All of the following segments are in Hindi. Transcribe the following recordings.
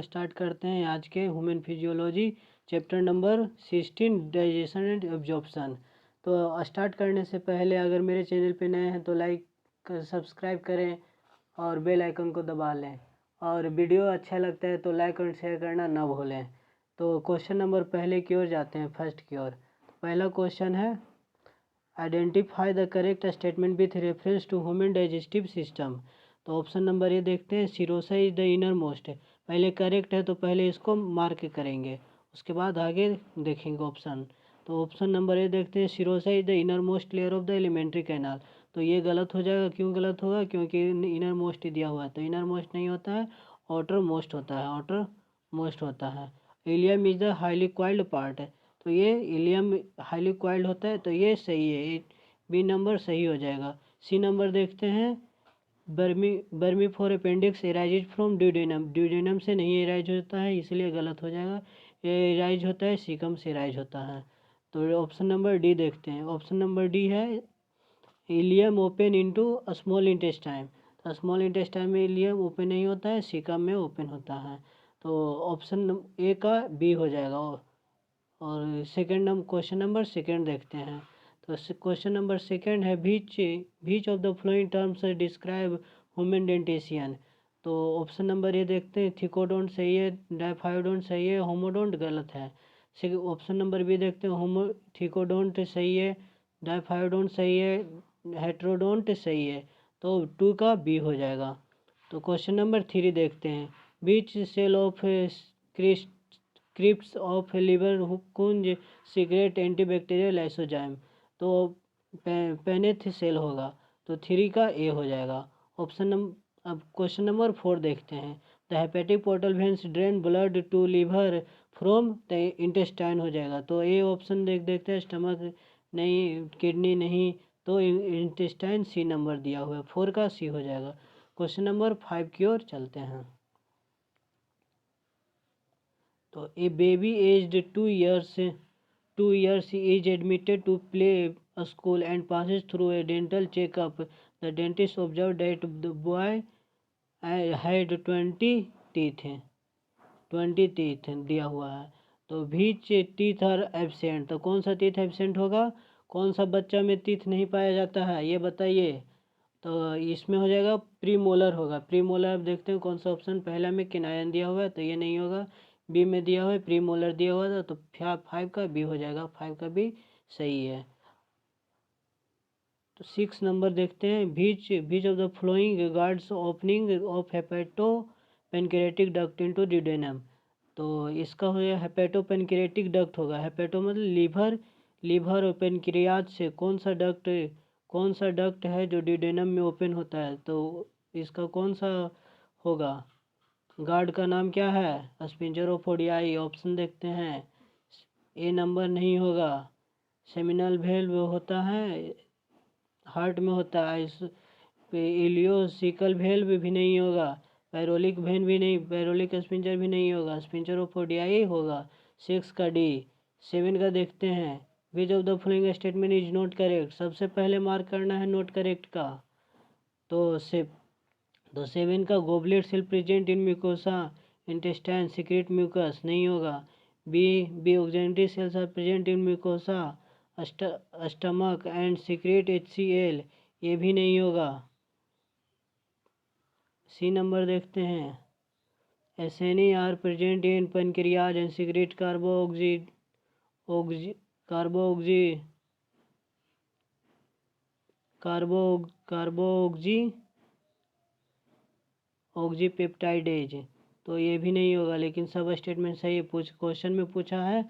स्टार्ट करते हैं आज के human physiology chapter number 16 digestion and absorption. तो स्टार्ट करने से पहले अगर मेरे चैनल पे नए हैं तो लाइक सब्सक्राइब करें और बेल आइकन को दबा लें, और वीडियो अच्छा लगता है तो लाइक और शेयर करना ना भूलें। तो क्वेश्चन नंबर पहले की ओर जाते हैं, फर्स्ट की ओर। पहला क्वेश्चन है identify the correct statement with reference to human digestive system. तो ऑप्शन नंबर ए देखते हैं, serosa is the innermost. पहले करेक्ट है तो पहले इसको मार्क करेंगे, उसके बाद आगे देखेंगे ऑप्शन। तो ऑप्शन नंबर ए देखते हैं, serosa is the inner most layer of the alimentary canal. तो ये गलत हो जाएगा। क्यों गलत होगा? क्योंकि इनर मोस्ट दिया हुआ है, तो इनर मोस्ट नहीं होता है, आउटर मोस्ट होता है, आउटर मोस्ट होता है। Ilium is the highly coiled part है, तो ये इलियम हाईली क्वाइल्ड होता है, तो ये सही है, बी नंबर सही हो जाएगा। सी नंबर देखते हैं, बर्मी for appendix arise from duodenum. Duodenum से नहीं एराइज होता है, इसलिए गलत हो जाएगा। ये एराइज होता है, सीकम से एराइज होता है। तो ऑप्शन नंबर डी देखते हैं। ऑप्शन नंबर डी है ileum open into small intestine. तो स्मॉल इंटेस्टाइन में इलियम ओपन नहीं होता है, सीकम में ओपन होता है। तो ऑप्शन ए का बी हो जाएगा। और सेकेंड क्वेश्चन नंबर सेकेंड देखते हैं। तो क्वेश्चन नंबर सेकेंड है, which of the following terms describe human dentition. तो ऑप्शन नंबर ए देखते हैं, थिकोडोंट सही है, डाइफाइडोंट सही है, होमोडोंट गलत है। ऑप्शन नंबर बी देखते हैं, थिकोडोंट सही है, डाइफाइडोंट सही है, हेट्रोडोंट सही है। तो 2 का बी हो जाएगा। तो क्वेश्चन नंबर 3 देखते हैं, which cell of crypts of लिवर कुंज सिगरेट एंटीबैक्टीरियल लाइसोजाइम। तो पेनेथ सेल होगा, तो 3 का ए हो जाएगा। अब क्वेश्चन नंबर 4 देखते हैं, the hepatic portal veins drain blood to liver from the intestine हो जाएगा। तो ए ऑप्शन देखते हैं, स्टमक नहीं, किडनी नहीं, तो इंटेस्टाइन सी नंबर दिया हुआ है, 4 का सी हो जाएगा। क्वेश्चन नंबर 5 की ओर चलते हैं। तो ए baby aged 2 years is admitted to play school and passes through a dental checkup. The dentist observed that the boy had 20 teeth 20 teeth दिया हुआ है। तो which teeth are absent, तो कौन सा टीथ एबसेंट होगा? कौन सा बच्चा में टीथ नहीं पाया जाता है, ये बताइए। तो इसमें हो जाएगा प्री मोलर होगा। प्री मोलर अब देखते हैं कौन सा ऑप्शन, पहला में किनायन दिया हुआ है तो ये नहीं होगा, बी में दिया हुआ है प्री मोलर दिया हुआ था, तो 5 का बी हो जाएगा, 5 का बी सही है। तो 6 नंबर देखते हैं, which of the following guards opening of hepato pancreatic duct into duodenum. तो इसका हो गया हेपेटो पेनक्रेटिक डक्ट होगा। हेपेटो मतलब लीवर और पेनक्रियाज से कौन सा डक्ट है जो ड्यूडेनम में ओपन होता है, तो इसका कौन सा होगा? गार्ड का नाम क्या है? स्पिंजरोपोडियाई। ऑप्शन देखते हैं, ए नंबर नहीं होगा। सेमिनल वेल्व होता है, हार्ट में होता है। इस इलियोसिकल वेल्व भी नहीं होगा, पैरोलिक वेन भी नहीं, पैरोलिक स्पिंजर भी नहीं होगा, स्पिंजरोपोडियाई होगा। 6 का डी। 7 का देखते हैं, विच of the following statement is not correct. सबसे पहले मार्क करना है नॉट करेक्ट का। तो 7 का goblet cell present in mucosa intestine secrete mucus नहीं होगा। B oxyntic cells are present in mucosa stomach and secrete HCl, ये भी नहीं होगा। सी नंबर देखते हैं, acini are present in pancreas and secrete oxypeptidase, तो ये भी नहीं होगा। लेकिन सब स्टेटमेंट सही है। क्वेश्चन में पूछा है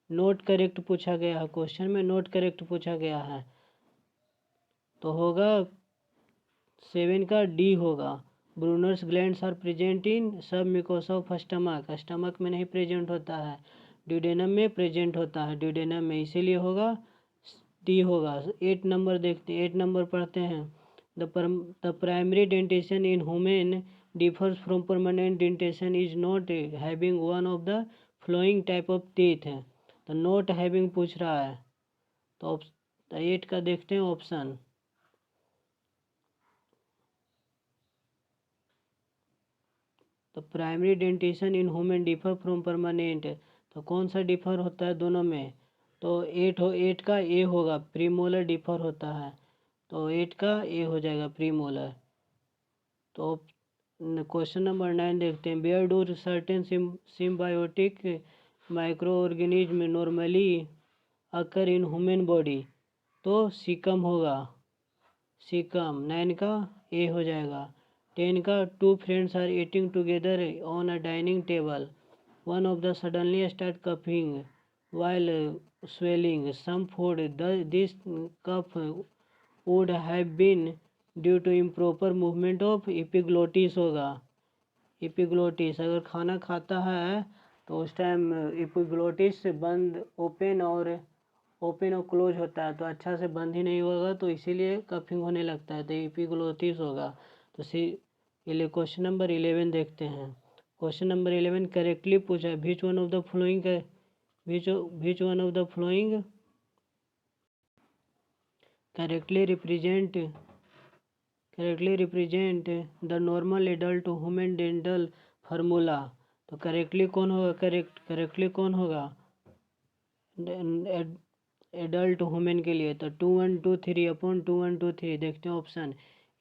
नोट करेक्ट पूछा गया है, क्वेश्चन में नोट करेक्ट पूछा गया है, तो होगा 7 का डी होगा। Brunner's glands are present in submucosa of stomach, stomach में नहीं प्रेजेंट होता है, ड्यूडेनम में प्रेजेंट होता है, ड्यूडेनम में, इसीलिए होगा डी होगा। 8 नंबर देखते हैं, 8 नंबर पढ़ते हैं, the primary dentition in human differs from permanent dentation is not having one of the flowing type of teeth है, तो नोट हैविंग पूछ रहा है। तो 8 का देखते हैं ऑप्शन। तो primary dentition in human differ from permanent, तो कौन सा डिफर होता है दोनों में? तो 8 का ए होगा, प्रीमोलर डिफर होता है, तो 8 का ए हो जाएगा प्रीमोलर। तो क्वेश्चन नंबर 9 देखते हैं, where do certain symbiotic microorganism normally occur in human body? तो सीकम होगा, सीकम। 9 का ए हो जाएगा। 10 का, two friends are eating together on a dining table, one of the suddenly start coughing while swallowing some food. This cough would have been due to improper movement of epiglottis होगा, epiglottis। अगर खाना खाता है तो उस टाइम epiglottis बंद, ओपन और क्लोज होता है, तो अच्छा से बंद ही नहीं होगा, तो इसीलिए कफिंग होने लगता है, तो epiglottis होगा। तो क्वेश्चन नंबर 11 देखते हैं। क्वेश्चन नंबर 11 करेक्टली पूछा है, विच one of the flowing correctly represent the normal adult human dental formula? तो करेक्टली कौन होगा? करेक्टली कौन होगा एडल्ट ह्यूमन के लिए? तो 2 1 2 3 अपॉन 2 1 2 3। देखते हैं ऑप्शन,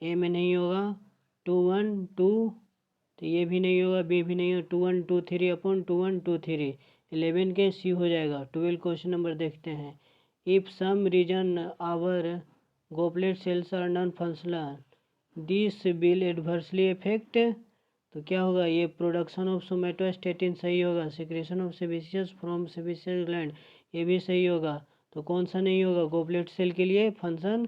ए में नहीं होगा 2 1 2, तो ये भी नहीं होगा, बी भी नहीं होगा, 2 1 2 3 अपॉन 2 1 2 3। 11 के सी हो जाएगा। 12 क्वेश्चन नंबर देखते हैं, if some reason our goblet cells are non functional this will adversely affect, तो क्या होगा? ये प्रोडक्शन ऑफ सोमेटोस्टेटिन सही होगा, secretion of sebaceous from sebaceous gland ये भी सही होगा। तो कौन सा नहीं होगा गोपलेट सेल के लिए? फंक्शन,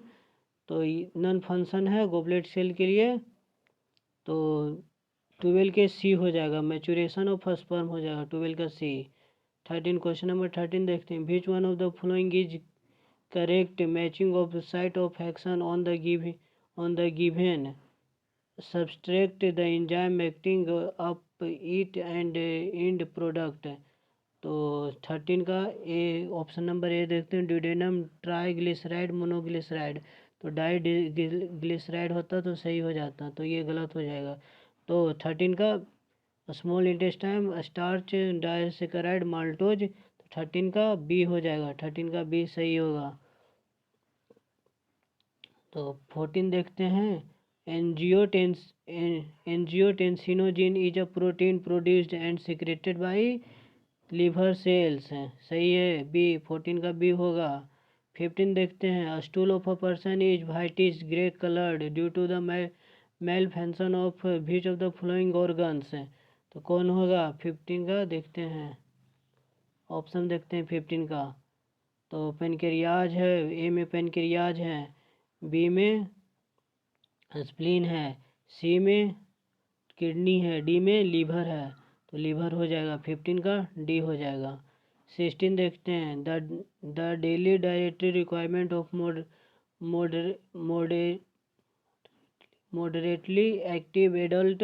तो नॉन फंक्शन है गोपलेट सेल के लिए, तो 12 के सी हो जाएगा, मैचुरेशन ऑफ स्पर्म हो जाएगा 12 का सी। 13 क्वेश्चन नंबर 13 देखते हैं, विच one of the following is correct matching of the site of action on the given subtract the enzyme acting up it and end product। तो 13 का ए, ऑप्शन नंबर ए देखते हैं, ड्यूडेनम ट्राइग्लिसराइड मोनोग्लिसराइड, तो डाई ग्लिसराइड होता तो सही हो जाता, तो ये गलत हो जाएगा। तो 13 का small intestine starch disaccharide maltose, तो 13 का बी हो जाएगा, 13 का बी सही होगा। तो 14 देखते हैं, angiotensinogen is a protein produced and secreted by liver cells, सही है बी, 14 का बी होगा। 15 देखते हैं, stool of a person is whitish grey coloured due to the malfunction of which of the flowing organs, तो कौन होगा? 15 का देखते हैं, ऑप्शन देखते हैं 15 का। तो पेनक्रियाज है, ए में पेनक्रियाज है, बी में स्प्लीन है, सी में किडनी है, डी में लीवर है, तो लीवर हो जाएगा, 15 का डी हो जाएगा। 16 देखते हैं, the daily dietary requirement of moderately active adult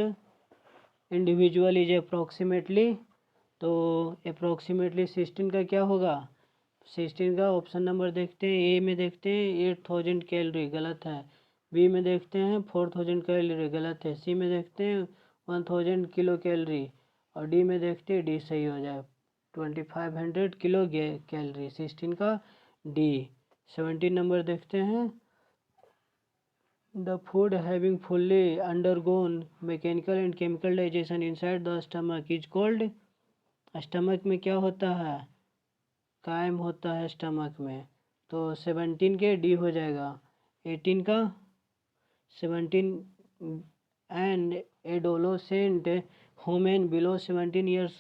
individual is approximately, तो अप्रॉक्सीमेटली 16 का क्या होगा? 16 का ऑप्शन नंबर देखते हैं, ए में देखते हैं 8000 कैलोरी, गलत है। बी में देखते हैं 4000 कैलोरी, गलत है। सी में देखते हैं 1000 किलो कैलोरी, और डी में देखते हैं डी सही हो जाए 2500 किलो कैलोरी, 16 का डी। 17 नंबर देखते हैं, the food having fully undergone mechanical and chemical digestion inside the stomach is called, stomach में क्या होता है? कायम होता है स्टमक में, तो 17 के डी हो जाएगा। 18 का 17 and adolescent human below 17 years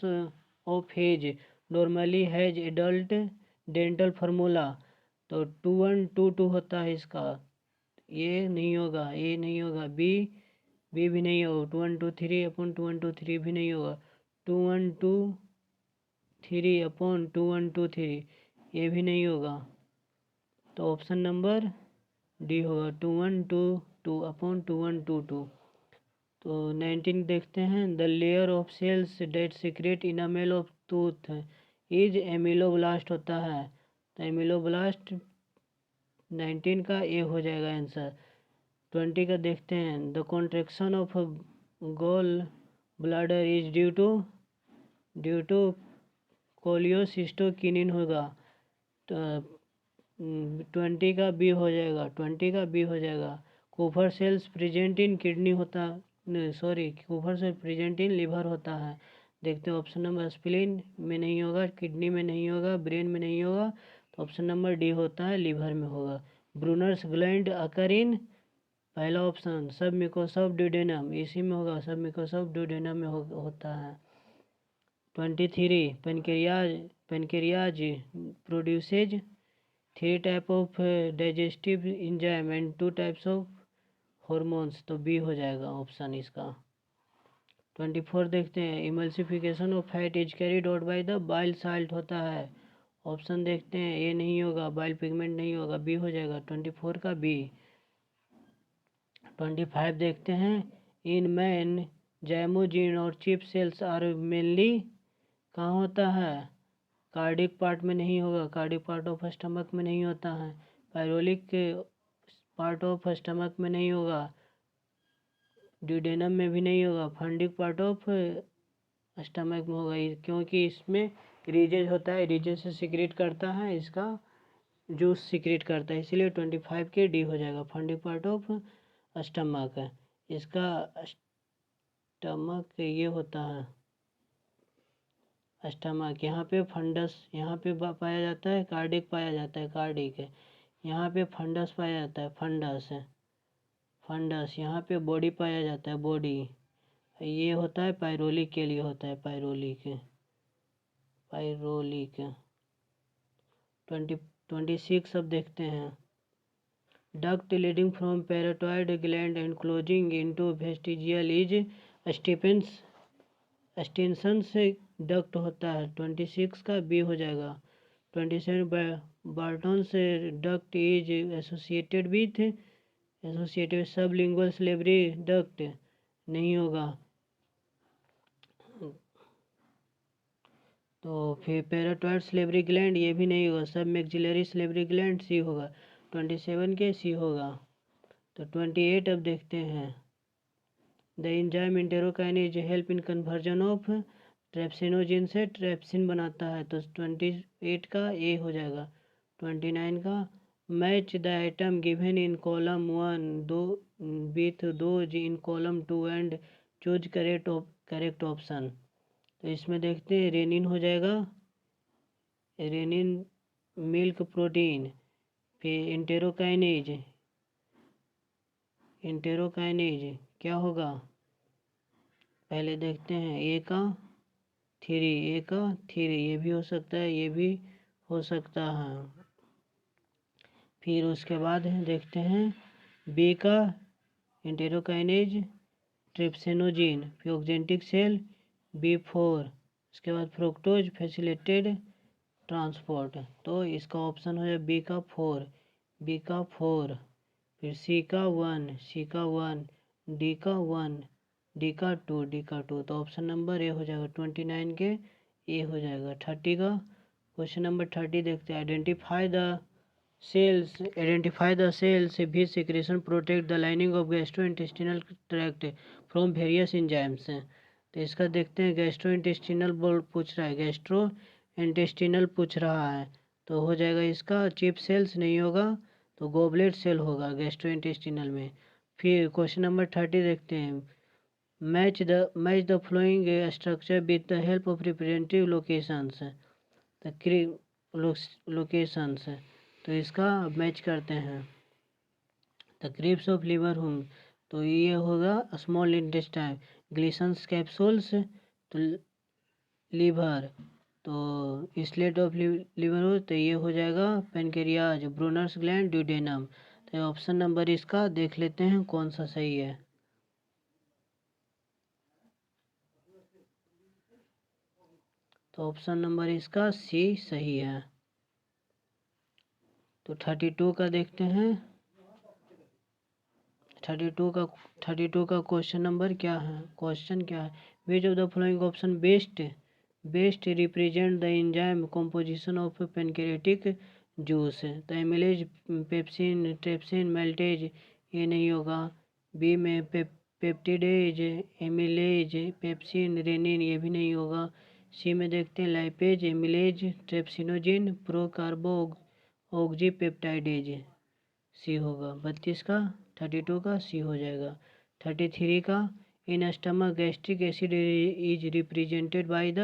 of age normally has adult dental formula, तो 2 1 2 2 होता है इसका, ये नहीं होगा, ए नहीं होगा, बी भी नहीं होगा, 2 1 2 3 अपॉन 2 1 2 3 भी नहीं होगा, 2 1 2 3 अपॉन 2 1 2 3 ये भी नहीं होगा, तो ऑप्शन नंबर डी होगा, 2 1 2 2 अपॉन 2 1 2 2। तो 19 देखते हैं, the layer of cells that secrete enamel of tooth is ameloblast होता है, तो एमिलोब्लास्ट 19 का ए हो जाएगा आंसर। 20 का देखते हैं, the contraction of gall bladder is due to cholecystokinin होगा। तो 20 का बी हो जाएगा, 20 का बी हो जाएगा। Kupffer cells present in kidney होता, sorry Kupffer cells present in liver होता है। देखते हैं ऑप्शन नंबर स्प्लीन में नहीं होगा, किडनी में नहीं होगा, ब्रेन में नहीं होगा, तो ऑप्शन नंबर डी होता है, लिवर में होगा। ब्रूनर्स ग्लैंड अकर इन, पहला ऑप्शन सब म्यूकोसा ऑफ ड्यूडेनम, इसी में होगा, सब म्यूकोसा ऑफ ड्यूडेनम में होता है। 23 pancreas produces 3 type of digestive enzyme and 2 types of hormones, तो बी हो जाएगा ऑप्शन इसका। 24 देखते हैं emulsification of fat is carried out by the bile salt होता है। ऑप्शन देखते हैं, ए नहीं होगा, बाइल पिगमेंट नहीं होगा, बी हो जाएगा 24 का बी। 25 देखते हैं इन मैन जाइमोजीन और चिप सेल्स आर मेनली कहाँ होता है, कार्डिक पार्ट में नहीं होगा, कार्डिक पार्ट ऑफ स्टमक में नहीं होता है, पायरोलिक पार्ट ऑफ स्टमक में नहीं होगा, ड्यूडेनम में भी नहीं होगा, फंडिक पार्ट ऑफ स्टमक में होगा, क्योंकि इसमें रीजेज होता है, रीजेज से सिक्रेट करता है, इसका जूस सिक्रेट करता है, इसीलिए 25 के डी हो जाएगा, फंडिक पार्ट ऑफ स्टमक है इसका। स्टमक ये होता है स्टमक, यहाँ पे फंडस यहाँ पे पाया जाता है, कार्डिक पाया जाता है, कार्डिक है, यहाँ पे फंडस पाया जाता है, फंडस है, फंडस यहाँ पे बॉडी पाया जाता है, बॉडी ये होता है पायरोलिक के लिए होता है, पायरोलिक 26 अब देखते हैं duct leading from parotid gland and closing into vestigial is Stensen's duct होता है, 26 का बी हो जाएगा। 27 Barton's duct is associated with sublingual salivary duct नहीं होगा, तो फिर पैराटॉइड सिलेब्री ग्लैंड ये भी नहीं होगा, सब मैक्सिलरी सिलेब्री ग्लैंड सी होगा, 27 के सी होगा। तो 28 अब देखते हैं the enzyme enterokinase help in conversion of trypsinogen से ट्रेप्सिन बनाता है, तो 28 का ए हो जाएगा। 29 का match the item given in column 1 दो with those in column 2 and choose correct option, तो इसमें देखते हैं रेनिन हो जाएगा, रेनिन मिल्क प्रोटीन, फिर इंटेरोकाइनेज क्या होगा, पहले देखते हैं ए का 3 ये भी हो सकता है, ये भी हो सकता है। फिर उसके बाद देखते हैं बी का इंटेरोकाइनेज ट्रिप्सिनोजिन फिर ऑक्जेंटिक सेल B4, उसके बाद फ्रुक्टोज फैसिलिटेड ट्रांसपोर्ट, तो इसका ऑप्शन हो जाए बी का 4, फिर सी का 1, डी का 1, डी का 2, तो ऑप्शन नंबर ए हो जाएगा, 29 के ए हो जाएगा। 30 का क्वेश्चन नंबर 30 देखते हैं identify the cells which secretion protect the lining of gastrointestinal tract from various enzymes, तो इसका देखते हैं गैस्ट्रोइंटेस्टिनल पूछ रहा है, गैस्ट्रोइंटेस्टिनल पूछ रहा है, तो हो जाएगा इसका चिप सेल्स नहीं होगा, तो गोबलेट सेल होगा गैस्ट्रोइंटेस्टिनल में। फिर क्वेश्चन नंबर 30 देखते हैं match the flowing structure with the help of representative locations, locations, तो इसका मैच करते हैं the Cripps of liver home, तो ये होगा स्मॉल इंटेस्टाइन, ग्लिसन्स कैप्सूल्स तो लीवर, तो स्लेट ऑफ लीवर हो तो ये हो जाएगा पेनक्रियाज, ब्रूनर्स ग्लैंड, ड्यूडेनम, तो ऑप्शन नंबर इसका देख लेते हैं कौन सा सही है। तो ऑप्शन नंबर इसका सी सही है। तो 32 का देखते हैं 32 का क्वेश्चन नंबर क्या है, क्वेश्चन क्या है विच of the following option best represent the enzyme composition of pancreatic juice, तो एमिलेज पेप्सिन ट्रेप्सिन मेल्टेज ये नहीं होगा, बी में पेप्टिडेज, एमिलेज, पेप्सिन, रेनिन, ये भी नहीं होगा। सी में देखते हैं लाइपेज, एमिलेज, ट्रिप्सिनोजिन, प्रोकार्बो ऑक्जीपेप्टाइडेज, सी होगा। 32 का 32 का सी हो जाएगा। 33 का in stomach gastric acid is represented by the,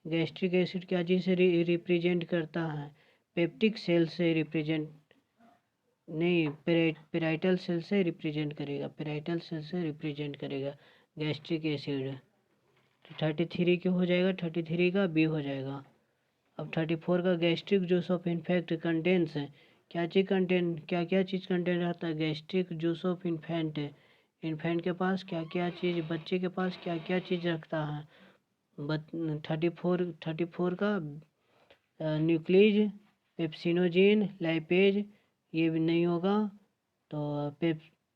gastric acid क्या चीज़ से रिप्रेजेंट करता है? पेप्टिक सेल से रिप्रेजेंट नहीं, पेराइटल सेल से रिप्रेजेंट करेगा, पेराइटल सेल से रिप्रेजेंट करेगा गैस्ट्रिक एसिड। तो 33 के हो जाएगा, 33 का बी हो जाएगा। अब 34 का gastric juice of infect contents है, क्या चीज़ कंटेंट, क्या क्या चीज़ कंटेंट रहता है? Gastric juice of infant, infant के पास क्या क्या चीज़, बच्चे के पास क्या क्या चीज़ रखता है? 34 का न्यूक्लिज, पेप्सिनोजिन, लाइपेज, ये भी नहीं होगा। तो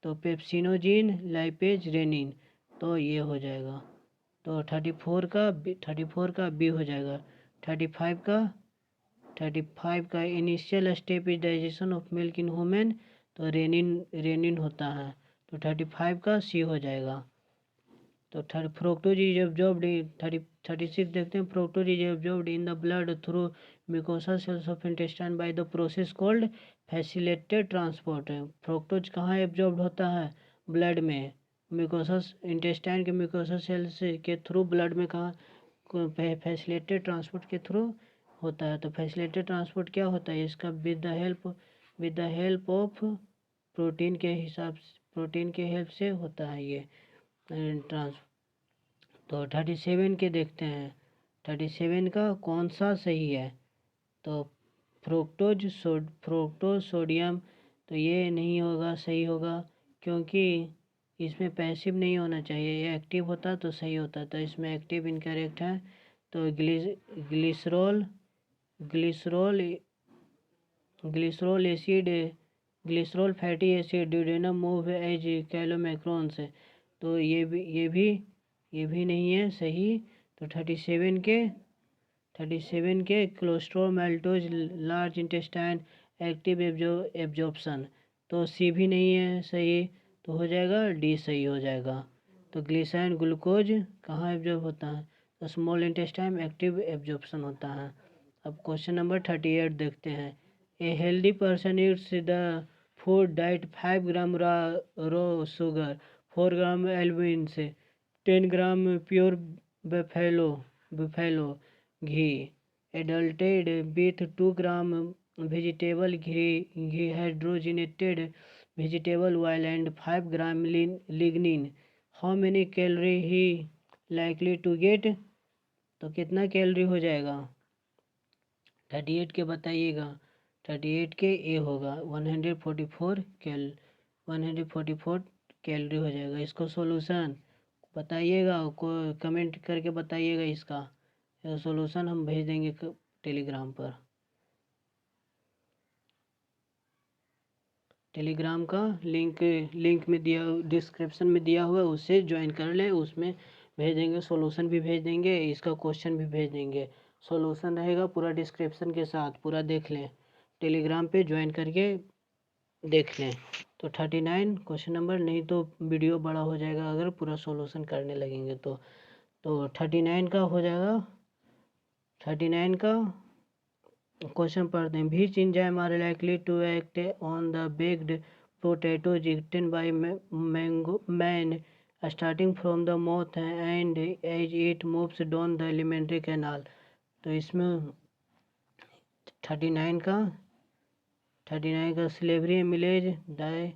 पेप्सिनोजिन, लाइपेज, रेनिन, तो ये हो जाएगा। तो 34 का बी हो जाएगा। 35 का initial step is digestion of milk in human, तो रेनिन होता है। तो 35 का सी हो जाएगा। तो फ्रुक्टोज इज एब्जॉर्ब्ड, 36 देखते हैं। Fructose is absorbed in the blood through mucosa cells of intestine by the process called facilitated transport. Fructose कहाँ एब्जॉर्ब्ड होता है? ब्लड में, म्यूकोसा इंटेस्टाइन के म्यूकोसा सेल्स के थ्रू ब्लड में कहाँ? फैसिलिटेटेड ट्रांसपोर्ट के थ्रू होता है। तो फैसिलिटेटेड ट्रांसपोर्ट क्या होता है इसका? With the help of protein के हिसाब से, प्रोटीन के हेल्प से होता है ये ट्रांस। तो 37 के देखते हैं, 37 का कौन सा सही है? तो फ्रुक्टोज सोडियम, तो ये नहीं होगा, सही होगा, क्योंकि इसमें पैसिव नहीं होना चाहिए, ये एक्टिव होता तो सही होता। तो इसमें एक्टिव इनकरेक्ट है। तो glycerol acid, glycerol fatty acid duodenum move as chylomicrons, तो ये भी नहीं है सही। तो 37 के cholesterol maltose large intestine active absorption, तो सी भी नहीं है सही, तो हो जाएगा डी सही हो जाएगा। तो ग्लिसराइड ग्लूकोज कहाँ एब्जॉर्ब होता है? तो स्मॉल इंटेस्टाइन एक्टिव एब्जॉर्प्शन होता है। अब क्वेश्चन नंबर 38 देखते हैं। A healthy person eats the food diet 5 gram raw sugar, 4 gram albumin से, 10 gram pure buffalo ghee adulterated with 2 gram vegetable ghee hydrogenated vegetable oil and 5 gram lignin, how many calorie he likely to get? तो कितना कैलोरी हो जाएगा? 38 के बताइएगा। 38 के ए होगा 144 कैलोरी हो जाएगा। इसको सॉल्यूशन बताइएगा, को कमेंट करके बताइएगा। इसका सॉल्यूशन हम भेज देंगे टेलीग्राम पर। टेलीग्राम का लिंक में दिया, डिस्क्रिप्शन में दिया हुआ है, उससे ज्वाइन कर ले, उसमें भेज देंगे, सॉल्यूशन भी भेज देंगे, इसका क्वेश्चन भी भेज देंगे। सॉल्यूशन रहेगा पूरा डिस्क्रिप्शन के साथ, पूरा देख लें, टेलीग्राम पे ज्वाइन करके देख लें। तो 39 क्वेश्चन नंबर, नहीं तो वीडियो बड़ा हो जाएगा अगर पूरा सॉल्यूशन करने लगेंगे तो 39 का हो जाएगा। 39 का क्वेश्चन पढ़ते हैं। Which enzyme are likely to act on the baked potatoes eaten by man starting from the mouth and as it moves down the alimentary canal? तो इसमें 39 का स्लेवरी एमिलेज, डाई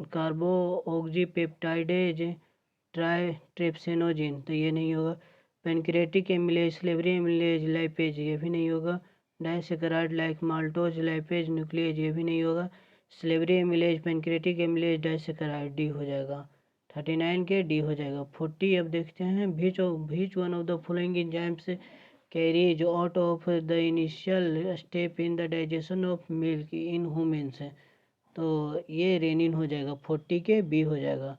कार्बो ऑक्जीपेप्टाइडेज, ट्राइट्रिप्सिनोजिन, तो ये नहीं होगा। Pancreatic amylase, slavery amylase, lipase, ये भी नहीं होगा। Disaccharide like maltose, lipase, nuclease, ये भी नहीं होगा। Slavery amylase, pancreatic amylase, disaccharide, D हो जाएगा। 39 के डी हो जाएगा। 40 अब देखते हैं। विच one of the following enzymes carries out of the initial step in the digestion of milk in humans, तो ये रेनिन हो जाएगा। 40 के बी हो जाएगा।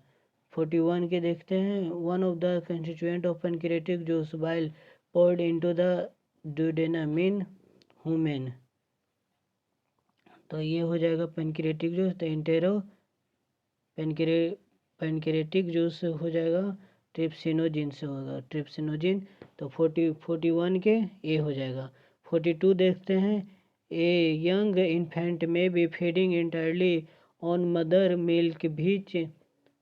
41 के देखते हैं। One of the constituent of pancreatic juice while poured into the duodenum in human, तो ये हो जाएगा पैनक्रेटिक जूस। तो इंटेरो पैनक्रेटिक जूस हो जाएगा ट्रिप्सिनोजिन से होगा, ट्रिप्सिनोजिन। तो 41 के ए हो जाएगा। 42 देखते हैं, ए यंग इन्फेंट में B feeding entirely on mother milk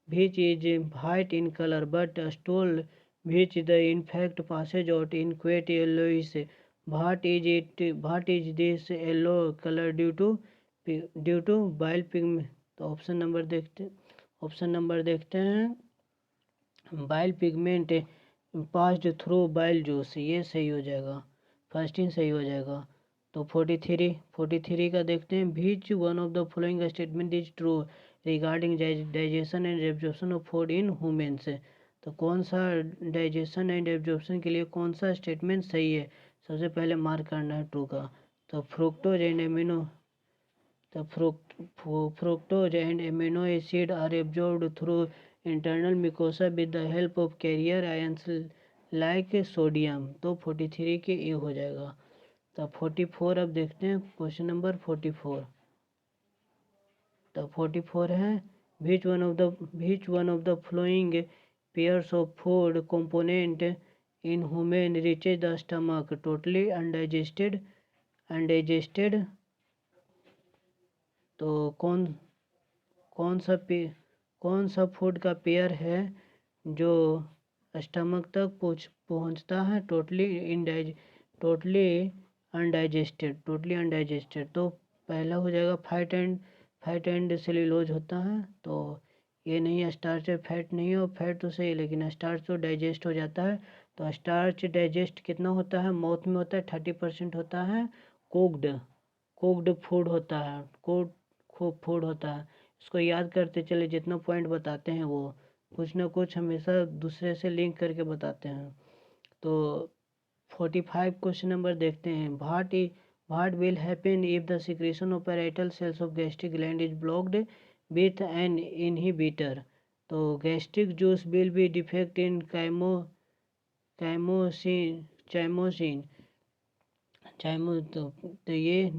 which is white in color but stool which the infect passes out in quite yellowish. What is this yellow color due to bile pigment? तो ऑप्शन नंबर देखते हैं, bile pigment passed through bile juice, ये सही हो जाएगा, फर्स्ट इन सही हो जाएगा। तो 43 का देखते हैं, which one of the following statement is true regarding digestion and absorption of food in humans. तो कौन सा डाइजेशन एंड एब्जॉर्प्शन के लिए कौन सा स्टेटमेंट सही है, सबसे पहले मार्क करना है ट्रू का। तो fructose and amino acid are absorbed through internal mucosa with the help of carrier ions like sodium. तो 43 के ए हो जाएगा। तो 44 अब देखते हैं, क्वेश्चन नंबर 44। तो 44 है, which one of the following pairs of food component in human reaches the stomach totally undigested? तो कौन सा फूड का पेयर है जो स्टमक तक पहुंचता है टोटली अनडाइजेस्टेड। तो पहला हो जाएगा फैट एंड सेल्यूलोज होता है, तो ये नहीं है, स्टार्च है, फैट नहीं है, और फैट तो सही है लेकिन स्टार्च तो डाइजेस्ट हो जाता है। तो स्टार्च डाइजेस्ट कितना होता है, माउथ में होता है 30% होता है, कुक्ड फूड होता है, फूड होता है। इसको याद करते चले, जितना पॉइंट बताते हैं वो कुछ ना कुछ हमेशा दूसरे से लिंक करके बताते हैं। तो 45 क्वेश्चन नंबर देखते हैं, What will happen if the secretion of parietal cells of gastric gland is blocked with an inhibitor? तो gastric juice will be defect in chymosin। तो ये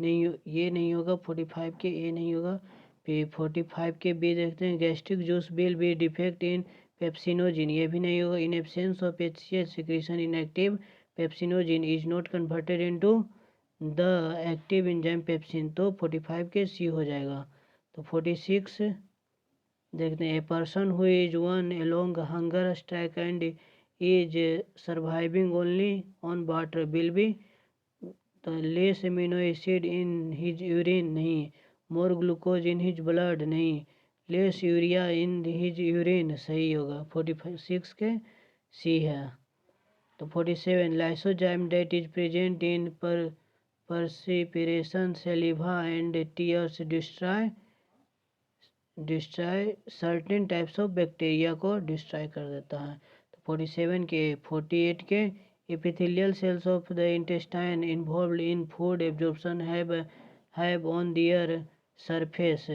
नहीं होगा, 45 के ए नहीं होगा। फिर 45 के बी देखते हैं, gastric juice will be defect in pepsinogen, ये भी नहीं होगा। In absence of HCl secretion inactive pepsinogen is not converted into the active enzyme pepsin. तो 45 के सी हो जाएगा। तो 46 देखते हैं, a person who is one along hunger strike and is surviving only on water will be, तो less amino acid in his urine नहीं, more glucose in his blood नहीं, less urea in his urine सही होगा, 46 के सी है। तो 47 lysozyme that is present in perspiration saliva and tears destroy certain types of bacteria को डिस्ट्रॉय कर देता है। तो 47 के 48 के epithelial cells of the intestine involved in food absorption have on their surface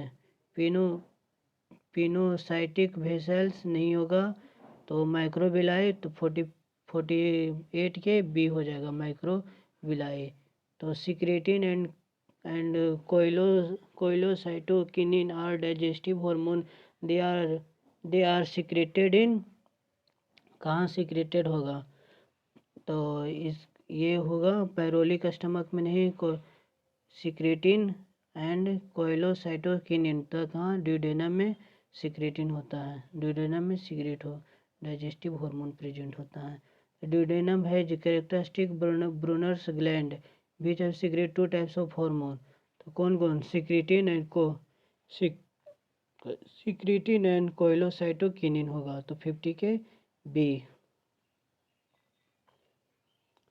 pinocytic vessels नहीं होगा, तो माइक्रोविलाई। तो 48 के बी हो जाएगा, माइक्रोविलाई। तो secretin and cholecystokinin are digestive hormone, they are secreted in, कहाँ सिक्रेटेड होगा, तो ये होगा पैरोलिक स्टमक में नहीं, सिक्रेटिन एंड कोइलोसाइटोकिनिन, तो कहाँ ड्यूडेनम में सिक्रेटिन होता है, ड्यूडेनम में सिक्रेट हो डाइजेस्टिव हार्मोन प्रेजेंट होता है। ड्यूडेनम है जो characteristic Brunner's gland which have secrete 2 types of hormone. तो कौन सिक्रेटिन एंड कोइलोसाइटोकिनिन होगा। तो 50 के बी।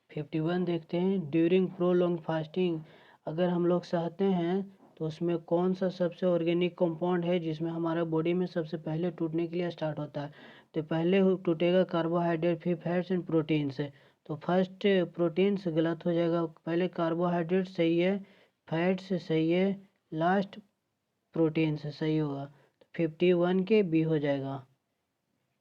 51 देखते हैं, ड्यूरिंग प्रोलॉन्ग फास्टिंग अगर हम लोग सहते हैं तो उसमें कौन सा सबसे ऑर्गेनिक कंपाउंड है जिसमें हमारा बॉडी में सबसे पहले टूटने के लिए स्टार्ट होता है। तो पहले टूटेगा कार्बोहाइड्रेट, फिर फैट्स एंड प्रोटीन्स। तो फर्स्ट प्रोटीन्स गलत हो जाएगा, पहले कार्बोहाइड्रेट सही है, फैट्स सही है, लास्ट प्रोटीन्स सही होगा। तो 51 के बी हो जाएगा,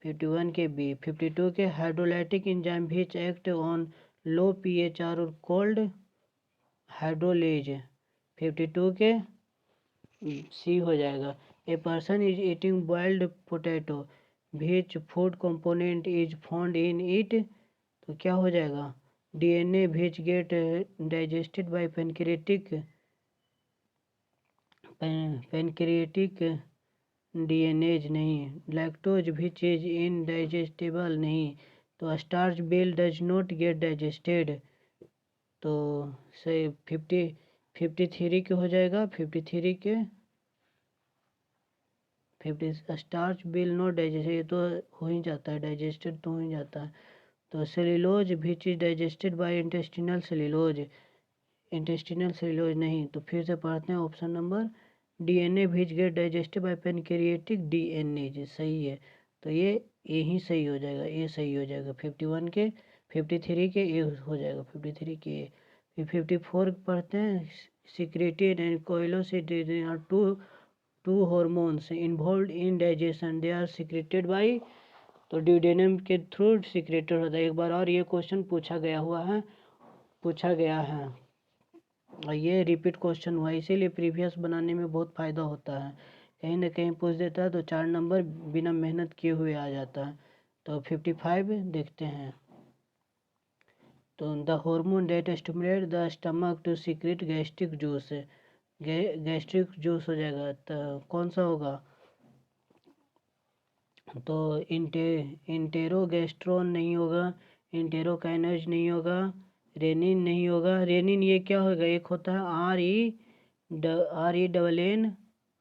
51 के बी। 52 के hydrolytic enzyme which act on low pH और कोल्ड हाइड्रोलेज, 52 के सी हो जाएगा। A person is eating boiled potato which food component is found in it, तो क्या हो जाएगा? DNA which get digested by pancreatic DNase नहीं। लैक्टोज विच इज इनडाइजेस्टेबल नहीं। तो स्टार्च बेल डज नॉट गेट डाइजेस्टेड, तो सही 53 के हो जाएगा। 53 के 50 स्टार्च बिल नॉट डाइजेस्ट, ये तो हो ही जाता है, डाइजेस्टेड तो हो ही जाता है। तो cellulose which is digested by intestinal cellulose, intestinal cellulose नहीं। तो फिर से पढ़ते हैं option number, DNA which get digested by pancreatic DNA सही है। तो ये ही सही हो जाएगा, ये सही हो जाएगा। 51 के 53 के ए हो जाएगा, 53 के ए। फिर 54 पढ़ते हैं, secreted and cholecystokinin are two hormones involve in digestion, they are secreted by, तो ड्यूडेनम के थ्रू सिक्रेटेड होता है। एक बार और ये क्वेश्चन पूछा गया है और ये रिपीट क्वेश्चन हुआ, इसीलिए प्रीवियस बनाने में बहुत फ़ायदा होता है। कहीं ना कहीं पूछ देता है तो 4 नंबर बिना मेहनत किए हुए आ जाता है। तो 55 देखते हैं। तो the hormone that stimulate the stomach to secrete gastric juice, gastric juice हो जाएगा। तो कौन सा होगा? तो इंटेरोगेस्ट्रोन नहीं होगा, इंटेरोकाइनेज नहीं होगा, रेनिन नहीं होगा। रेनिन ये क्या होगा? एक होता है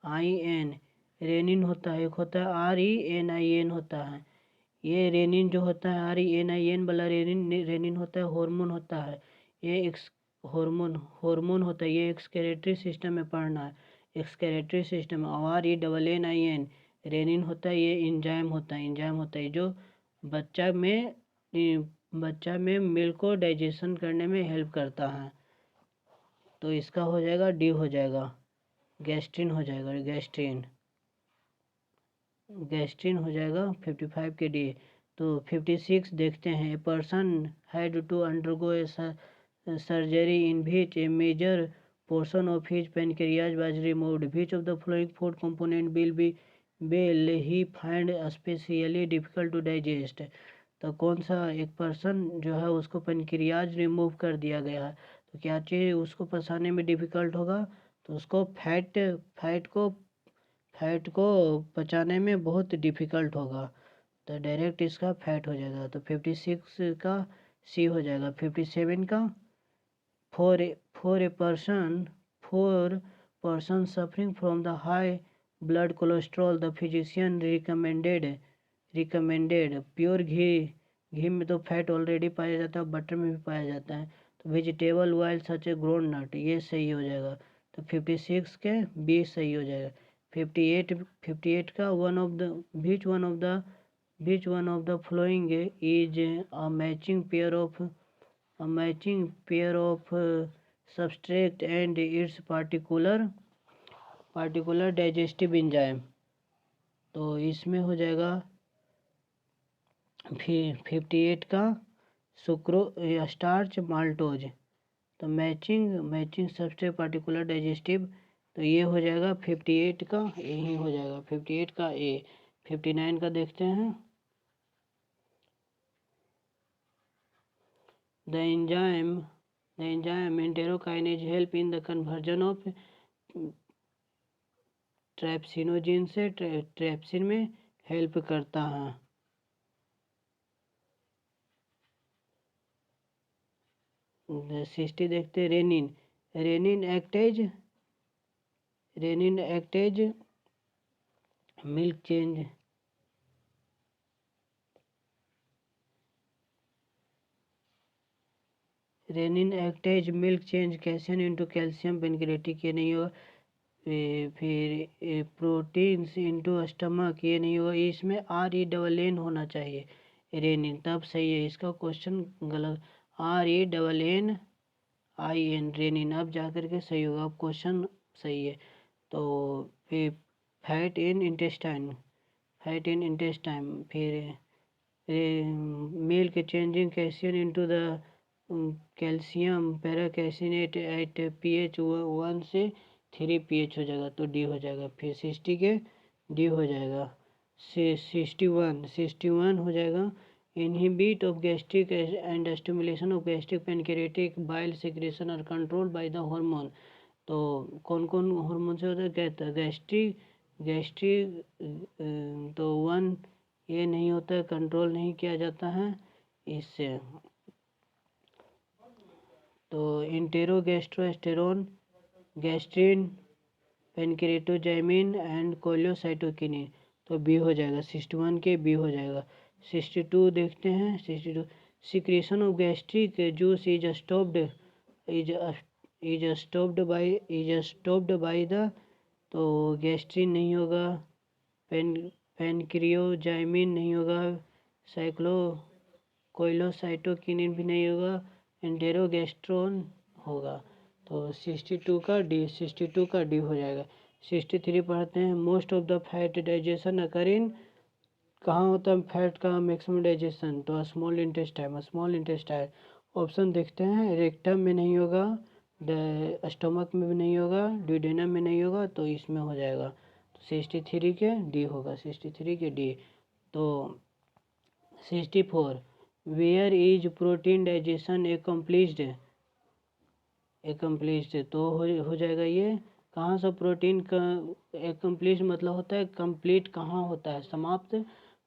RENNIN, रेनिन होता है। एक होता है RENIN होता है। ये रेनिन जो होता है RENIN वाला रेनिन होता है, हार्मोन होता है। ये हार्मोन होता है। ये एक्सक्रीटरी सिस्टम में पढ़ना है, एक्सक्रीटरी सिस्टम। और RENNIN रेनिन होता है, ये इंजाइम होता है जो बच्चा में मिल्क को डाइजेशन करने में हेल्प करता है। तो इसका हो जाएगा डी हो जाएगा, गैस्ट्रिन हो जाएगा, गैस्ट्रिन हो जाएगा 55 के डी। तो 56 देखते हैं, a person had to undergo a surgery in which a major portion of his pancreas was removed. Which of the following food component will he find especially difficult to digest? तो कौन सा एक पर्सन जो है उसको पेनक्रियाज रिमूव कर दिया गया है, तो क्या चीज़ उसको पचाने में डिफ़िकल्ट होगा? तो उसको फैट को पचाने में बहुत डिफ़िकल्ट होगा। तो डायरेक्ट इसका फैट हो जाएगा। तो 56 का सी हो जाएगा। 57 का for a person suffering from the high blood cholesterol, the physician recommended pure ghee में तो फैट ऑलरेडी पाया जाता है, बटर में भी पाया जाता है। तो वेजिटेबल ऑयल सच ए ग्राउंड नट, ये सही हो जाएगा। तो 56 के बी सही हो जाएगा। 58 का which one of the following is a matching pair of substrate and its particular digestive enzyme, तो इसमें हो जाएगा 58 का स्टार्च माल्टोज। तो मैचिंग सबस्ट्रेट पार्टिकुलर डाइजेस्टिव, तो ये हो जाएगा 58 का यही हो जाएगा, 58 का ए। 59 का देखते हैं, the enzyme enterokinase help in the conversion of trypsinogen से ट्रैप्सिन में हेल्प करता है। सिस्टी देखते हैं, rennin act as milk change, rennin act as milk change calcium into calcium pancreatic, ये नहीं होगा। फिर प्रोटीन्स इनटू स्टमक, ये नहीं होगा। इसमें RENN होना चाहिए, रेनिन, तब सही है। इसका क्वेश्चन गलत, RENNIN रेनिन, अब जाकर के सही होगा, अब क्वेश्चन सही है। तो फिर फैट इन इंटेस्टाइन, फिर milk changing calcium into the calcium paracaseinate at pH 1 से 3 pH हो जाएगा, तो डी हो जाएगा। फिर 60 के डी हो जाएगा। 61 हो जाएगा inhibit of gastric and stimulation of gastric pancreatic bile secretion are control by the hormone. तो कौन कौन हार्मोन से होता है? कहता है गैस्ट्रिक तो 1 ये नहीं होता है, कंट्रोल नहीं किया जाता है इससे। तो इंटेरोगेस्ट्रोस्टेरोन, गैस्ट्रिन, पेनक्रेटोजाइमिन एंड कोलियोसाइटोकिनिन। तो बी हो जाएगा 61 के बी हो जाएगा। 62 देखते हैं। 62 secretion of gastric juice is stopped by the. तो गैस्ट्रिन नहीं होगा, पेनक्रियोजाइमिन नहीं होगा, कोलियोसाइटोकिनिन भी नहीं होगा, इंटेरोगेस्ट्रोन होगा। तो 62 का डी हो जाएगा। 63 पढ़ते हैं। Most of the fat digestion occur in. कहाँ होता है फैट का मैक्सिमम डाइजेशन? तो स्मॉल इंटेस्टाइन। ऑप्शन देखते हैं। रेक्टम में नहीं होगा, स्टमक में भी नहीं होगा, ड्यूडेनम में नहीं होगा, तो इसमें हो जाएगा। तो 63 के डी होगा। 63 के डी। तो 64 where is protein digestion accomplished. तो हो जाएगा ये। कहाँ से प्रोटीन का एकम्प्लिश मतलब होता है कंप्लीट कहाँ होता है, समाप्त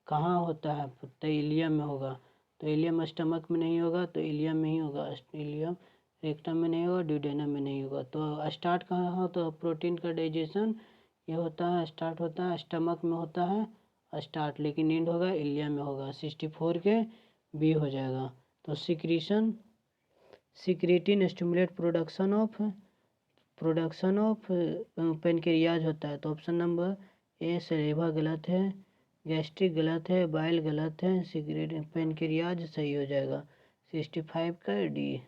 कहाँ होता है? तो इलियम में होगा। तो इलियम स्टमक में नहीं होगा, तो इलियम में ही होगा। इलियम रेक्टम में नहीं होगा, ड्यूडेनम में नहीं होगा। तो स्टार्ट कहाँ हो? तो प्रोटीन का डाइजेशन ये होता है, स्टार्ट होता है स्टमक में होता है स्टार्ट, लेकिन एंड होगा इलियम में होगा। 64 के बी हो जाएगा। तो secretin stimulate production of pancreas होता है। तो ऑप्शन नंबर ए सलेवा गलत है, गैस्ट्रिक गलत है, बाइल गलत है, सिक्रेटिन पेनक्रियाज सही हो जाएगा। 65 का डी।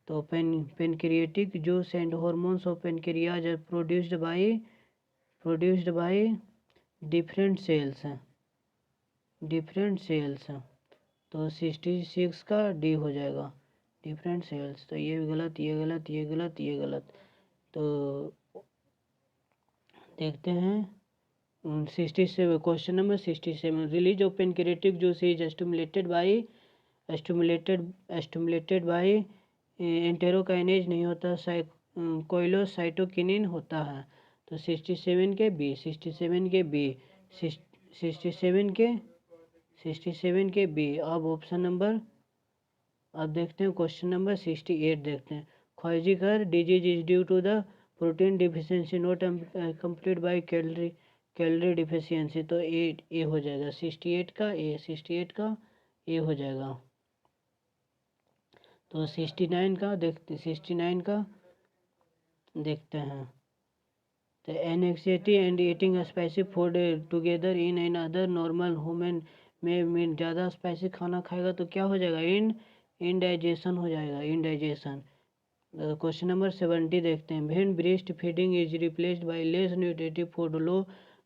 तो pancreatic juice and hormones of pancreas are produced by different cells. तो 66 का डी हो जाएगा, डिफरेंट सेल्स। तो ये गलत, ये गलत, ये गलत, ये गलत। तो देखते हैं 67 question number 67 release of pancreatic juice is stimulated by enterokinase नहीं होता, कोलियोसाइटोकिनिन होता है। तो 67 के बी। 67 के बी। अब ऑप्शन नंबर अब देखते हैं क्वेश्चन नंबर 68 देखते हैं। Kwashiorkor disease is due to the protein deficiency not complete by calorie deficiency. तो ए हो जाएगा 68 का ए हो जाएगा। तो 69 का देखते हैं। तो anxiety and eating spicy food together in an other normal human में ज़्यादा स्पाइसी खाना खाएगा तो क्या हो जाएगा? इनडाइजेशन हो जाएगा, इनडाइजेशन। क्वेश्चन नंबर 70 देखते हैं। When breast feeding is replaced by less nutritive food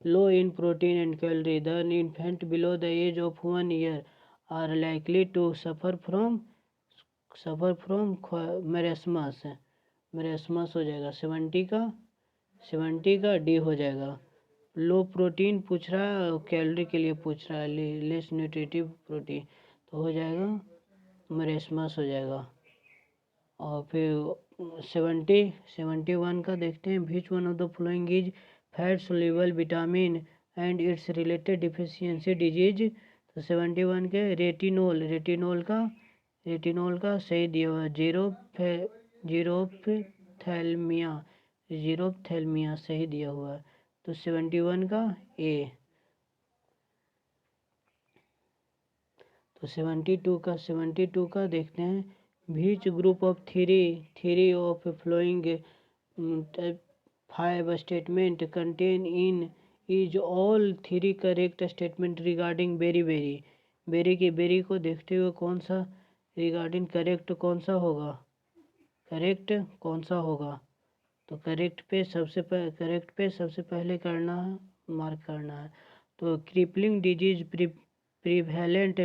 low in protein and calorie the infant below the age of 1 year are likely to suffer from marasmus हो जाएगा। 70 का डी हो जाएगा। लो प्रोटीन पूछ रहा है, कैलोरी के लिए पूछ रहा है, लेस न्यूट्रिटिव प्रोटीन, तो हो जाएगा मेरेस्मस हो जाएगा। और फिर 71 का देखते हैं। विच one of the following is fat soluble vitamin and it's related deficiency disease. तो 71 के रेटिनोल का सही दिया हुआ। जीरोप्थेल्मिया सही दिया हुआ है। तो 71 का ए। तो 72 का देखते हैं। Which group of three of flowing 5 statement contain in is all 3 correct statement regarding बेरी को देखते हुए कौन सा रिगार्डिंग करेक्ट कौन सा होगा? तो करेक्ट पे सबसे पहले करना है, मार्क करना है। तो crippling disease prevalent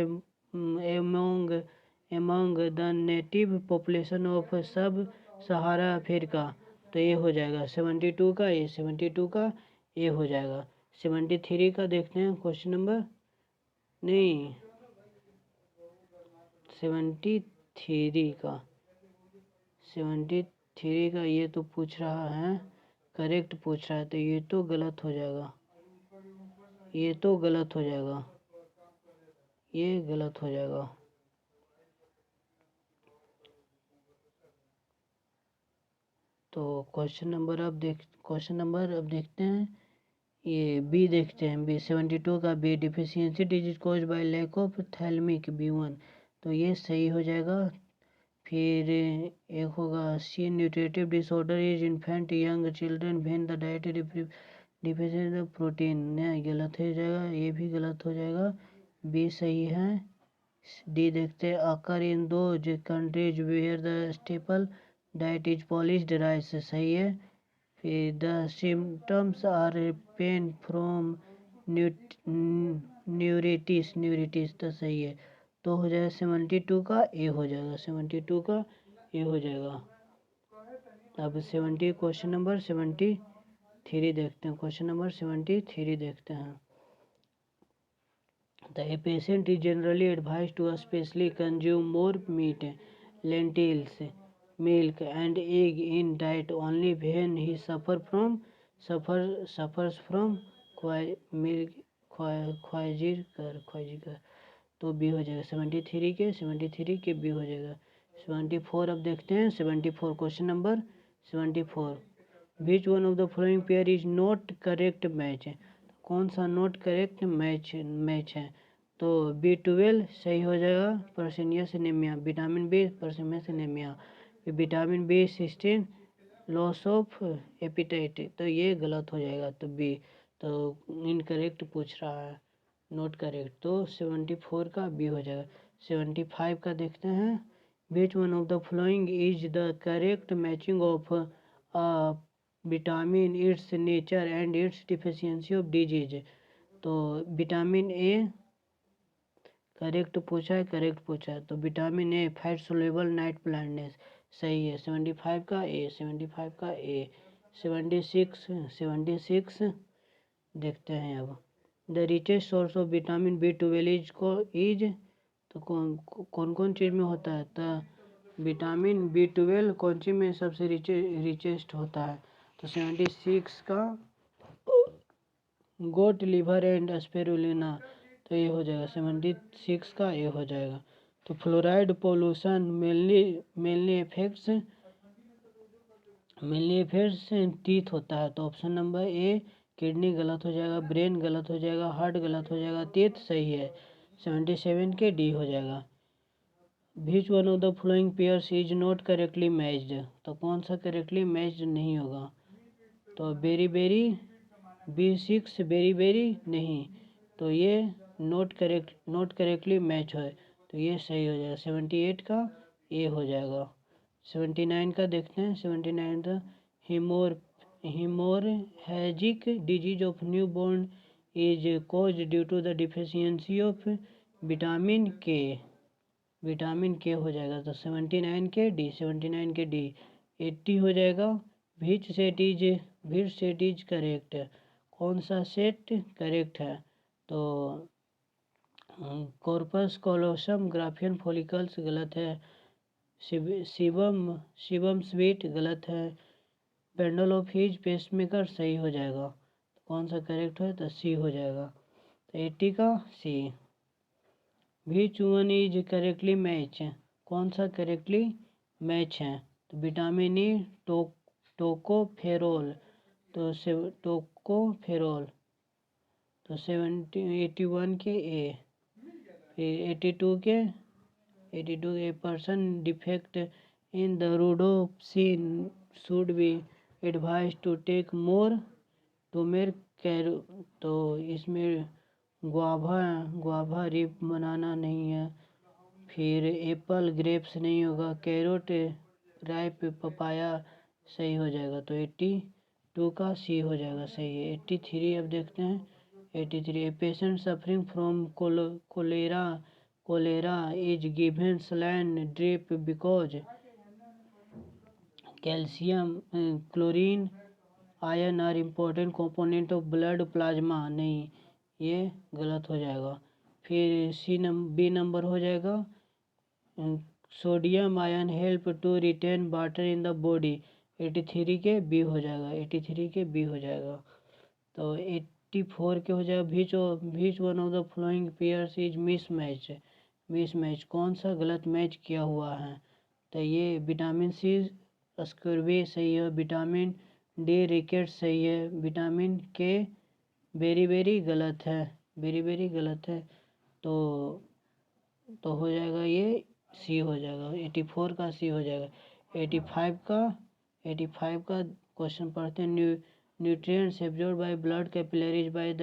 among the native population of सब सहारा अफ्रीका। तो ये हो जाएगा 72 का ए हो जाएगा। 73 का देखते हैं क्वेश्चन नंबर, नहीं 73 का, 73 का ये तो पूछ रहा है, करेक्ट पूछ रहा है, तो ये तो गलत हो जाएगा, ये तो गलत हो जाएगा, ये गलत हो जाएगा। तो क्वेश्चन नंबर अब देखते हैं, ये बी देखते हैं, बी 72 का B, deficiency disease cause by lack of thalamic B1, तो ये सही हो जाएगा। फिर एक होगा C, nutritive disorder is infant young children when the diet deficiency of protein, नहीं गलत हो जाएगा, ये भी गलत हो जाएगा, बी सही है। डी देखते हैं, occur in those countries where the staple diet is polished rice, सही है। फिर the symptoms are pain from neuritis तो सही है, तो हो जाएगा 72 का ए हो जाएगा, 72 का ए हो जाएगा। अब 70 क्वेश्चन नंबर 73 देखते हैं, क्वेश्चन नंबर 73 देखते हैं। A patient is generally advised to especially consume more meat, lentils, milk, and egg in diet only when he suffers from ख्वाजिर, तो बी हो जाएगा 73 के बी हो जाएगा। 74 अब देखते हैं, 74 question number 74, which one of the following pair is not correct match, कौन सा नॉट करेक्ट मैच है, तो B12 सही हो जाएगा, pernicious anaemia, vitamin B pernicious anaemia, vitamin B16 loss of appetite, तो ये गलत हो जाएगा, तो बी, तो इनकरेक्ट पूछ रहा है, नॉट करेक्ट, तो 74 का बी हो जाएगा। 75 का देखते हैं, विच one of the following is the correct matching of vitamin, it's nature and it's deficiency of disease, तो विटामिन ए करेक्ट पूछा है, तो vitamin A fat soluble night blindness, सही है, 75 का ए, 75 का ए। 76 देखते हैं अब, the richest source of vitamin B12 is, तो कौन चीज़ में होता है, तो विटामिन B12 कौन सी में सबसे रिचेस्ट होता है, तो 76 का गोट लिवर एंड स्पिरुलिना, तो ये हो जाएगा 76 का ये हो जाएगा। तो fluoride pollution mainly effects teeth होता है, तो ऑप्शन नंबर ए किडनी गलत हो जाएगा, ब्रेन गलत हो जाएगा, हार्ट गलत हो जाएगा, टीथ सही है, 77 के डी हो जाएगा। विच one of the flowing pairs is not correctly matched, तो कौन सा करेक्टली मैच्ड नहीं होगा, तो बेरी B6 बेरी नहीं, तो ये नॉट करेक्टली मैच है, तो ये सही हो जाएगा, 78 का ए हो जाएगा। 79 का देखते हैं, 79 का haemorrhagic disease of new born is cause due to the deficiency of vitamin K हो जाएगा, तो 79 के डी, 79 के डी। 80 हो जाएगा, विच सेट इज करेक्ट, कौन सा सेट करेक्ट है, तो कॉर्पस कॉलोसम ग्राफियन फॉलिकल्स गलत है, शिवम स्वीट गलत है, पेंडल ऑफ हिज पेसमेकर सही हो जाएगा, तो कौन सा करेक्ट है, तो सी हो जाएगा, तो 80 का C. Which one is correctly match, कौन सा करेक्टली मैच है, तो विटामिन ई टोकोफेरोल, तो टोकोफेरोल, तो 81 के ए। फिर 82 a person defect in the rhodopsin should be advise to take more tomato carrot, तो इसमें गुआवा रिप बनाना नहीं है, फिर एप्पल ग्रेप्स नहीं होगा, कैरोट राइप पपाया सही हो जाएगा, तो 82 का सी हो जाएगा, सही है। 83 अब देखते हैं, 83 a patient suffering from cholera is given saline drip because calcium chlorine iron are important component of blood plasma, नहीं ये गलत हो जाएगा। फिर बी नंबर हो जाएगा sodium ion help to retain water in the body, 83 के बी हो जाएगा, 83 के बी हो जाएगा। तो 84 के हो जाएगा विच one of the flowing pairs is miss match, कौन सा गलत मैच किया हुआ है। तो ये विटामिन सी स्कर्वी सही है, विटामिन डी रिकेट सही है, विटामिन के वेरी वेरी गलत है, वेरी वेरी गलत है। तो हो जाएगा ये सी हो जाएगा, 84 का सी हो जाएगा। 85 का क्वेश्चन पढ़ते हैं। Nutrients absorb by blood capillaries by the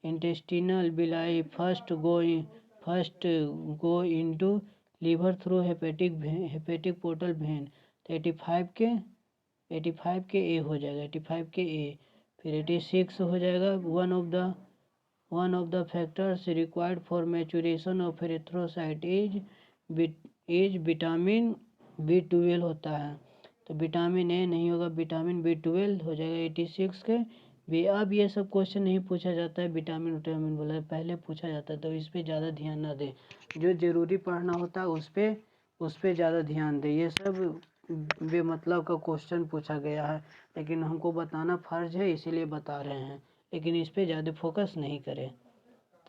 intestinal villi first go into liver through hepatic portal vein. तो 85 के ए हो जाएगा, 85 के ए। फिर 86 हो जाएगा one of the factors required for maturation of erythrocyte is vitamin B12 होता है। तो विटामिन ए नहीं होगा, विटामिन B12 हो जाएगा 86 के बी। अब ये सब क्वेश्चन नहीं पूछा जाता है, विटामिन बोला है पहले पूछा जाता है, तो इस पर ज़्यादा ध्यान ना दे, जो ज़रूरी पढ़ना होता है उस पर ज़्यादा ध्यान दे। ये सब बेमतलब का क्वेश्चन पूछा गया है, लेकिन हमको बताना फर्ज है इसीलिए बता रहे हैं, लेकिन इस पर ज़्यादा फोकस नहीं करें।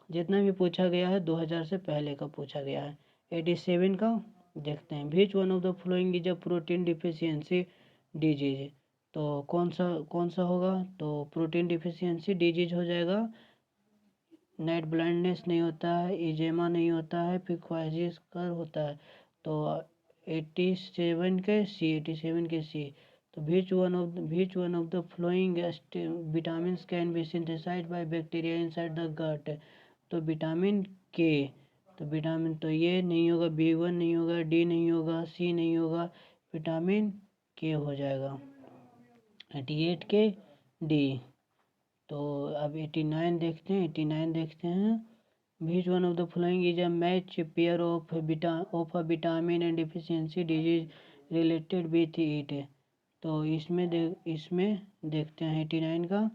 जितना भी पूछा गया है 2000 से पहले का पूछा गया है। 87 का देखते हैं। विच one of the following is a protein deficiency disease, तो कौन सा होगा। तो प्रोटीन डिफिशियंसी डिजीज हो जाएगा। नाइट ब्लाइंडनेस नहीं होता है, इजेमा नहीं होता है, फिर क्वाजिस्कर होता है। तो 87 के सी। तो which one of the flowing vitamin can be synthesized by bacteria inside the gut. तो विटामिन के, तो विटामिन तो ये नहीं होगा, B1 नहीं होगा, डी नहीं होगा, सी नहीं होगा, विटामिन के हो जाएगा। 88 के डी। तो अब 89 देखते हैं। विच one of the following is a match pair of a vitamin and deficiency disease related with it. तो इसमें देखते हैं 89 का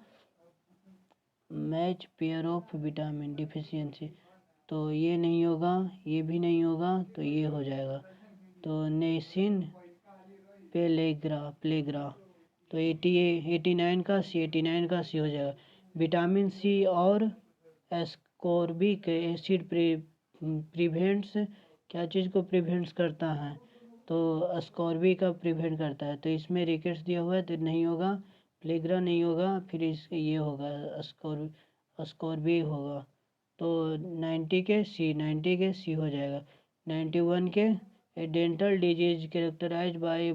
match pair of vitamin deficiency. तो ये नहीं होगा, ये भी नहीं होगा, तो ये हो जाएगा। तो नेसिन प्लेग्रा। तो 89 का सी हो जाएगा। विटामिन सी और एस्कॉर्बिक एसिड प्रिवेंट्स क्या चीज़ को प्रिवेंट्स करता है। तो एस्कॉर्बिक का प्रिवेंट करता है, तो इसमें रिकेट्स दिया हुआ है तो नहीं होगा, प्लेग्रा नहीं होगा, फिर ये होगा एस्कॉर्बी होगा। तो 90 के सी हो जाएगा। 91 के dental disease characterized by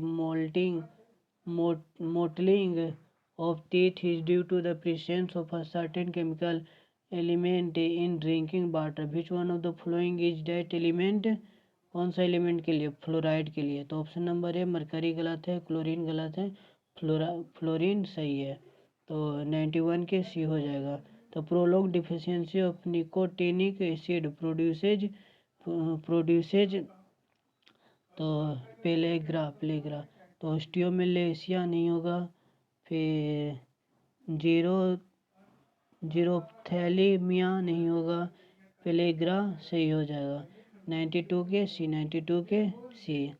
mottling of teeth is due to the presence of a certain chemical element in drinking water. Which one of the following is that element? कौन सा एलिमेंट के लिए, फ्लोराइड के लिए। तो ऑप्शन नंबर है मरकरी गलत है, क्लोरीन गलत है, फ्लोरीन सही है। तो 91 के सी हो जाएगा। तो prolong deficiency of nicotinic acid produces तो प्लेग्रा। तो ऑस्टियोमेलेशिया नहीं होगा, फिर जीरोथैलेमिया नहीं होगा, प्लेग्रा सही हो जाएगा। 92 के सी।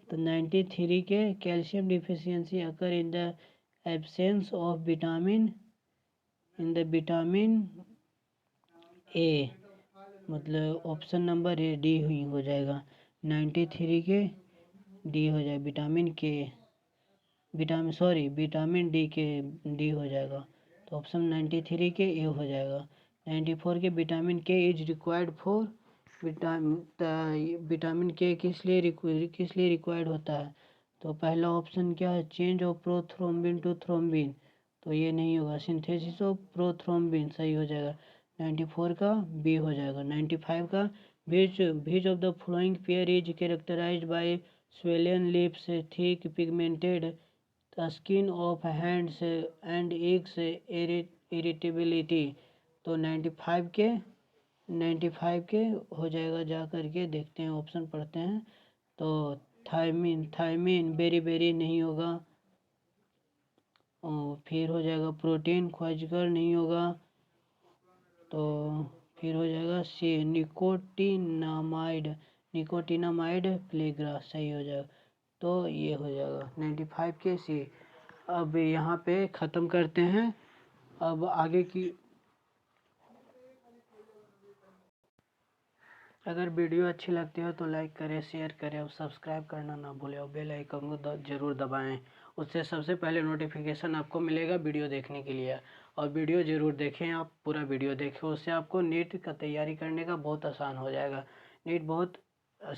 तो 93 के calcium deficiency occur in the absence of vitamin A, मतलब ऑप्शन नंबर ए डी हुई हो जाएगा। 93 के डी हो जाएगा, विटामिन डी के डी हो जाएगा। तो ऑप्शन 93 के ए हो जाएगा। 94 के विटामिन के इज रिक्वायर्ड फॉर विटामिन के किस लिए रिक्वायर्ड होता है। तो पहला ऑप्शन क्या है, change of prothrombin to thrombin, तो ये नहीं होगा, सिंथेसिस ऑफ प्रोथ्रोम्बिन सही हो जाएगा। 94 का बी हो जाएगा। 95 का which of the following pair is characterized by swollen lips, thick pigmented skin of hands and eggs, irritability. तो 95 के हो जाएगा, जा करके देखते हैं, ऑप्शन पढ़ते हैं। तो थायमिन बेरी नहीं होगा, और फिर हो जाएगा प्रोटीन खोजकर नहीं होगा, तो फिर हो जाएगा सी निकोटिनामाइड प्लेग्रा, सही हो जाएगा। तो ये हो जाएगा 95 के सी। अब यहाँ पे ख़त्म करते हैं। अब आगे की, अगर वीडियो अच्छी लगती हो तो लाइक करें, शेयर करें और सब्सक्राइब करना ना भूलें और बेल आइकन को ज़रूर दबाएं। उससे सबसे पहले नोटिफिकेशन आपको मिलेगा वीडियो देखने के लिए। और वीडियो ज़रूर देखें, आप पूरा वीडियो देखें, उससे आपको नीट का तैयारी करने का बहुत आसान हो जाएगा। नीट बहुत